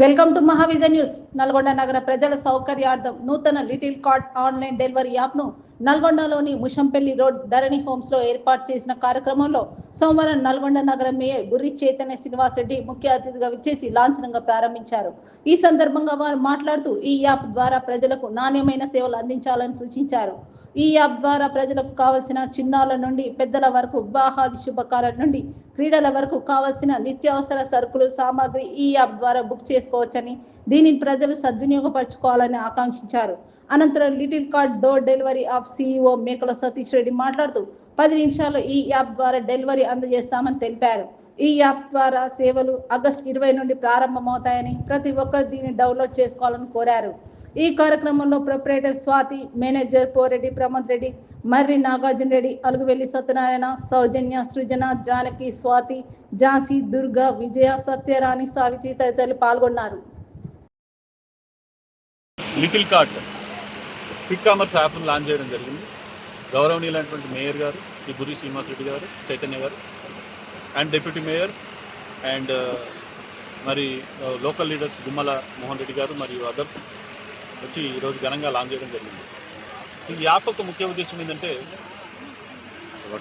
Welcome to Mahavision news. Nalgonda నగర ప్రజల సౌకర్యార్థం నూతన లిటిల్ కార్ట్ ఆన్లైన్ డెలివరీ యాప్ను నల్గొండలోని ముషంపల్లి రోడ్ ధరణి హోమ్స్లో ఏర్పాటు చేసిన కార్యక్రమంలో సోమవారం నల్గొండ నగర మేయర్ బుర్రి చైతన్య శ్రీనివాస్ రెడ్డి ముఖ్య అతిథిగా విచ్చేసి లాంఛనంగా ప్రారంభించారు. ఈ సందర్భంగా వారు మాట్లాడుతూ ఈ యాప్ ద్వారా ప్రజలకు నాణ్యమైన సేవలు అందించాలని సూచించారు. ఈ యాప్ ద్వారా ప్రజలకు కావలసిన చిన్నారుల నుండి పెద్దల వరకు, వివాహాది శుభకార్యాల నుండి క్రీడల వరకు కావలసిన నిత్యావసర సరుకులు సామాగ్రి ఈ యాప్ ద్వారా బుక్ చేసుకోవచ్చని, దీనిని ప్రజలు సద్వినియోగపరచుకోవాలని ఆకాంక్షించారు. అనంతరం little cart door delivery of CEO మేకల సతీష్ రెడ్డి మాట్లాడుతూ 10 నిమిషాల్లో ఈ యాప్ ద్వారా డెలివరీ అందజేస్తామని తెలిపారు. ఈ యాప్ ద్వారా సేవలు ఆగస్టు 20 నుండి ప్రారంభమవుతాయని, ప్రతి ఒక్కరు దీన్ని డౌన్లోడ్ చేసుకోవాలని కోరారు. ఈ కార్యక్రమంలో ప్రొపరేటర్ స్వాతి, మేనేజర్ పోరెడ్డి ప్రమోద్ రెడ్డి, మర్రి నాగార్జున రెడ్డి, అలుగువెల్లి సత్యనారాయణ, సౌజన్య, సృజన, జానకి, స్వాతి, ఝాన్సీ, దుర్గా, విజయ, సత్యరాణి, సావిత్రి తదితరులు పాల్గొన్నారు. లిటిల్ కార్ట్ క్విక్ కామర్స్ యాప్ను లాంచ్ చేయడం జరిగింది. గౌరవనీయులైనటువంటి మేయర్ గారు శ్రీ బుర్రి శ్రీనివాస్ రెడ్డి గారు, చైతన్య గారు అండ్ డిప్యూటీ మేయర్ అండ్ మరి లోకల్ లీడర్స్ గుమ్మల మోహన్ రెడ్డి గారు మరియు అదర్స్ వచ్చి ఈరోజు ఘనంగా లాంచ్ చేయడం జరిగింది. ఈ యాప్ యొక్క ముఖ్య ఉద్దేశం ఏంటంటే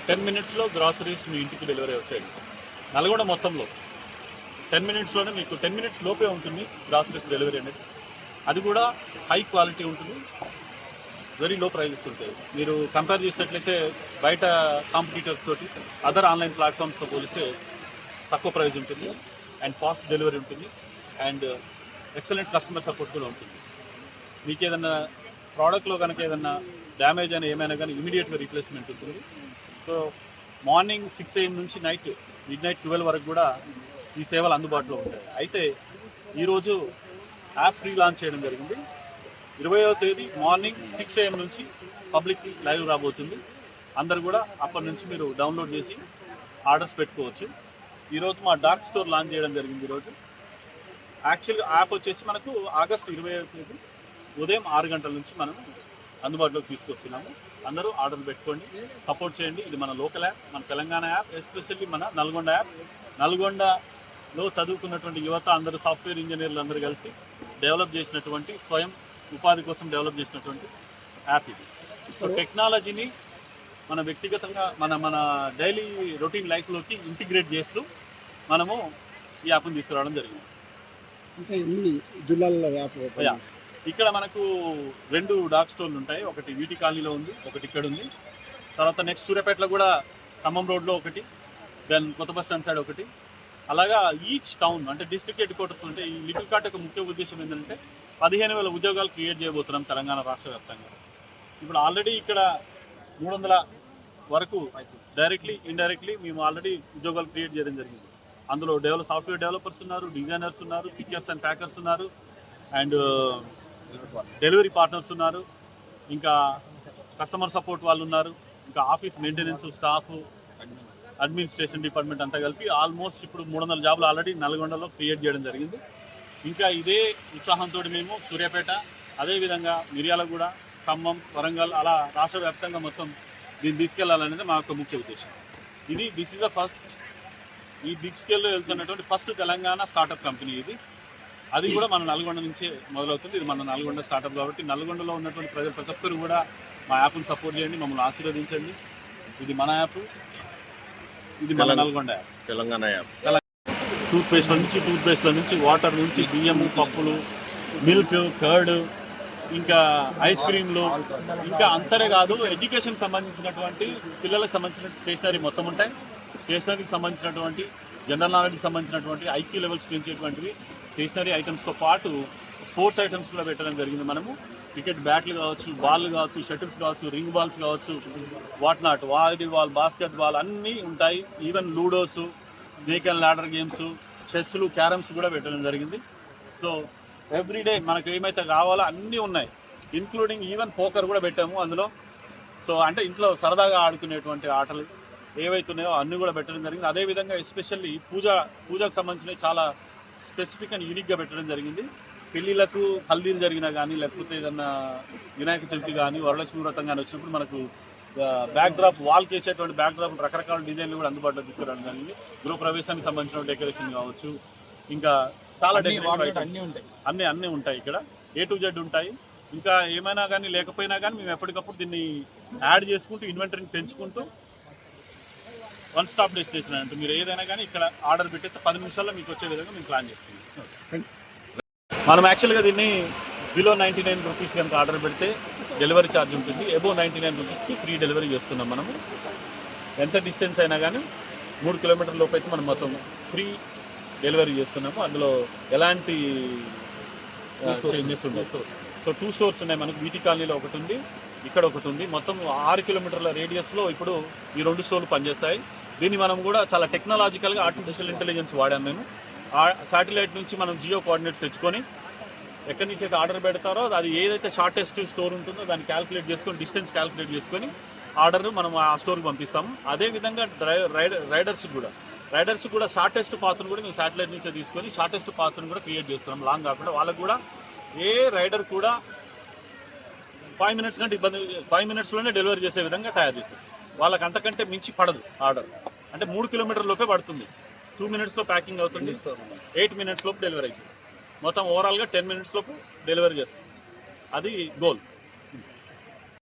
10 మినిట్స్లో గ్రాసరీస్ మీ ఇంటికి డెలివరీ అవుతాయి. నల్గొండ మొత్తంలో 10 మినిట్స్లోనే మీకు 10 మినిట్స్ లోపే ఉంటుంది గ్రాసరీస్ డెలివరీ అనేది. అది కూడా హై క్వాలిటీ ఉంటుంది, వెరీ లో ప్రైజెస్ ఉంటాయి. మీరు కంపేర్ చేసినట్లయితే బయట కాంపిటీటర్స్ తోటి అదర్ ఆన్లైన్ ప్లాట్ఫామ్స్తో పోలిస్తే తక్కువ ప్రైస్ ఉంటుంది అండ్ ఫాస్ట్ డెలివరీ ఉంటుంది అండ్ ఎక్సలెంట్ కస్టమర్ సపోర్ట్ కూడా ఉంటుంది. మీకు ఏదన్నా ప్రోడక్ట్లో కనుక ఏదన్నా డ్యామేజ్ అయినా ఏమైనా కానీ ఇమీడియట్గా రీప్లేస్మెంట్ ఉంటుంది. సో మార్నింగ్ 6 AM నుంచి మిడ్నైట్ 12 వరకు కూడా ఈ సేవలు అందుబాటులో ఉంటాయి. అయితే ఈరోజు యాప్ ఫ్రీ లాంచ్ చేయడం జరిగింది. 20వ తేదీ మార్నింగ్ 6 AM నుంచి పబ్లిక్ లైవ్ రాబోతుంది. అందరు కూడా అప్పటి నుంచి మీరు డౌన్లోడ్ చేసి ఆర్డర్స్ పెట్టుకోవచ్చు. ఈరోజు మా డార్క్ స్టోర్ లాంచ్ చేయడం జరిగింది. ఈరోజు యాక్చువల్గా యాప్ వచ్చేసి మనకు ఆగస్టు 20వ తేదీ ఉదయం 6 గంటల నుంచి మనం అందుబాటులోకి తీసుకొస్తున్నాము. అందరూ ఆర్డర్లు పెట్టుకోండి, సపోర్ట్ చేయండి. ఇది మన లోకల్ యాప్, మన తెలంగాణ యాప్, ఎస్పెషల్లీ మన నల్గొండ యాప్. నల్గొండలో చదువుకున్నటువంటి యువత అందరూ సాఫ్ట్వేర్ ఇంజనీర్లు అందరూ కలిసి డెవలప్ చేసినటువంటి, స్వయం ఉపాధి కోసం డెవలప్ చేసినటువంటి యాప్ ఇది. సో టెక్నాలజీని మన వ్యక్తిగతంగా మన డైలీ రొటీన్ లైఫ్లోకి ఇంటిగ్రేట్ చేస్తూ మనము ఈ యాప్ని తీసుకురావడం జరిగింది. ఇంకా ఎన్ని జిల్లాల్లో యాప్ ఇక్కడ మనకు 2 డార్క్ స్టోర్లు ఉంటాయి. ఒకటి వీటి కాలనీలో ఉంది, ఒకటి ఇక్కడ ఉంది. తర్వాత నెక్స్ట్ సూర్యాపేటలో కూడా ఖమ్మం రోడ్లో ఒకటి, దెన్ కొత్త బస్ స్టాండ్ సైడ్ ఒకటి. అలాగా ఈచ్ టౌన్ అంటే డిస్ట్రిక్ట్ హెడ్ క్వార్టర్స్ ఉంటే ఈ లిటిల్ కార్ట్ యొక్క ముఖ్య ఉద్దేశం ఏంటంటే 15,000 ఉద్యోగాలు క్రియేట్ చేయబోతున్నాం తెలంగాణ రాష్ట్ర వ్యాప్తంగా. ఇప్పుడు ఆల్రెడీ ఇక్కడ 300 వరకు డైరెక్ట్లీ ఇండైరెక్ట్లీ మేము ఆల్రెడీ ఉద్యోగాలు క్రియేట్ చేయడం జరిగింది. అందులో సాఫ్ట్వేర్ డెవలపర్స్ ఉన్నారు, డిజైనర్స్ ఉన్నారు, పిక్కర్స్ అండ్ ప్యాకర్స్ ఉన్నారు అండ్ డెలివరీ పార్ట్నర్స్ ఉన్నారు, ఇంకా కస్టమర్ సపోర్ట్ వాళ్ళు ఉన్నారు, ఇంకా office maintenance staff, administration department అంతా కలిపి ఆల్మోస్ట్ ఇప్పుడు 300 జాబులు ఆల్రెడీ నల్గొండలో క్రియేట్ చేయడం జరిగింది. ఇంకా ఇదే ఉత్సాహంతో మేము సూర్యాపేట, అదేవిధంగా మిర్యాలగూడ, ఖమ్మం, వరంగల్ అలా రాష్ట్ర వ్యాప్తంగా మొత్తం దీన్ని తీసుకెళ్లాలనేది మా యొక్క ముఖ్య ఉద్దేశం. దిస్ ఈజ్ ద ఫస్ట్, ఈ బిగ్ స్కేల్లో వెళ్తున్నటువంటి ఫస్ట్ తెలంగాణ స్టార్టప్ కంపెనీ ఇది. అది కూడా మన నల్గొండ నుంచే మొదలవుతుంది. ఇది మన నల్గొండ స్టార్టప్ కాబట్టి నల్గొండలో ఉన్నటువంటి ప్రజలు ప్రతి ఒక్కరు కూడా మా యాప్ను సపోర్ట్ చేయండి, మమ్మల్ని ఆశీర్వదించండి. ఇది మన యాప్, ఇది మన నల్గొండ యాప్, తెలంగాణ యాప్. టూత్పేస్ట్ల నుంచి వాటర్ నుంచి బియ్యము, పప్పులు, మిల్క్, కర్డ్, ఇంకా ఐస్ క్రీమ్లు, ఇంకా అంతనే కాదు ఎడ్యుకేషన్ సంబంధించినటువంటి పిల్లలకు సంబంధించిన స్టేషనరీ మొత్తం ఉంటాయి. స్టేషనరీకి సంబంధించినటువంటి, జనరల్ నాలెడ్జ్కి సంబంధించినటువంటి, ఐక్యూ లెవెల్స్ పెంచేటువంటివి స్టేషనరీ ఐటమ్స్తో పాటు స్పోర్ట్స్ ఐటమ్స్ కూడా పెట్టడం జరిగింది. మనము క్రికెట్ బ్యాట్లు కావచ్చు, బాల్ కావచ్చు, షటిల్స్ కావచ్చు, రింగ్ బాల్స్ కావచ్చు, వాట్నాట్, వాలీబాల్, బాస్కెట్ బాల్ అన్నీ ఉంటాయి. Even ludos, snake and ladder games, చెస్లు, క్యారమ్స్ కూడా పెట్టడం జరిగింది. సో ఎవ్రీడే మనకు ఏమైతే కావాలో అన్నీ ఉన్నాయి, ఇంక్లూడింగ్ ఈవెన్ పోకర్ కూడా పెట్టాము అందులో. సో అంటే ఇంట్లో సరదాగా ఆడుకునేటువంటి ఆటలు ఏవైతున్నాయో అన్నీ కూడా పెట్టడం జరిగింది. అదేవిధంగా ఎస్పెషల్లీ పూజకు సంబంధించినవి చాలా స్పెసిఫిక్ అండ్ యూనిక్గా పెట్టడం జరిగింది. పెళ్ళిళ్ళకు హల్దీలు జరిగినా కానీ, లేకపోతే ఏదన్నా వినాయక చవితి కానీ, వరలక్ష్మి వ్రతం కానీ వచ్చినప్పుడు మనకు బ్యాక్డ్రాప్, వాల్కి వేసేటువంటి బ్యాక్డ్రాప్ రకరకాల డిజైన్లు కూడా అందుబాటులో తీసుకురావడం జరిగింది. గృహప్రవేశానికి సంబంధించిన డెకరేషన్ కావచ్చు, ఇంకా చాలా అన్ని డెకరేటివ్ వాటర్ ఐటమ్స్ అన్నీ ఉంటాయి. అన్నీ ఉంటాయి ఇక్కడ. A to Z ఉంటాయి. ఇంకా ఏమైనా కానీ లేకపోయినా కానీ మేము ఎప్పటికప్పుడు దీన్ని యాడ్ చేసుకుంటూ ఇన్వెంటరీని పెంచుకుంటూ వన్ స్టాప్ డెస్టినేషన్ అంటే మీరు ఏదైనా కానీ ఇక్కడ ఆర్డర్ పెట్టేస్తే 10 నిమిషాల్లో మీకు వచ్చే విధంగా మేము ప్లాన్ చేస్తున్నాం. మనం యాక్చువల్గా దీన్ని బిలో 99 రూపీస్ కనుక ఆర్డర్ పెడితే డెలివరీ ఛార్జ్ ఉంటుంది. అబోవ్ 99 రూపీస్కి ఫ్రీ డెలివరీ చేస్తున్నాం మనము. ఎంత డిస్టెన్స్ అయినా కానీ 3 కిలోమీటర్ల లోపు అయితే మనం మొత్తం ఫ్రీ డెలివరీ చేస్తున్నాము. అందులో ఎలాంటి చేంజెస్ ఉండవు. సో 2 స్టోర్స్ ఉన్నాయి మనకు. వీటి కాలనీలో ఒకటి ఉంది, ఇక్కడ ఒకటి ఉంది. మొత్తం 6 కిలోమీటర్ల రేడియస్లో ఇప్పుడు ఈ 2 స్టోర్లు పనిచేస్తాయి. దీన్ని మనం కూడా చాలా టెక్నాలజికల్గా ఆర్టిఫిషియల్ ఇంటెలిజెన్స్ వాడాము మేము. ఆ శాటిలైట్ నుంచి మనం జియో కోఆర్డినేట్స్ తెచ్చుకొని ఎక్కడి నుంచి అయితే ఆర్డర్ పెడతారో అది ఏదైతే షార్టెస్ట్ స్టోర్ ఉంటుందో దాన్ని క్యాల్కులేట్ చేసుకొని డిస్టెన్స్ క్యాల్కులేట్ చేసుకొని ఆర్డర్ మనం ఆ స్టోర్కి పంపిస్తాము. అదేవిధంగా రైడర్స్ కూడా షార్టెస్ట్ పాత్ను కూడా మేము శాటిలైట్ నుంచే తీసుకొని షార్టెస్ట్ పాత్ను కూడా క్రియేట్ చేస్తున్నాం. లాంగ్ కాకుండా వాళ్ళకు కూడా ఏ రైడర్ కూడా 5 మినిట్స్ కంటే 5 మినిట్స్లోనే డెలివరీ చేసే విధంగా తయారు చేశారు. వాళ్ళకి అంతకంటే మించి పడదు ఆర్డర్. అంటే 3 కిలోమీటర్ల లోపే పడుతుంది. 2 మినిట్స్లో ప్యాకింగ్ అవుతుంది, 8 మినిట్స్ లోపు డెలివరీ అవుతుంది. మొత్తం ఓవరాల్గా 10 మినిట్స్ లోపు డెలివరీ చేస్తాం. అది గోల్.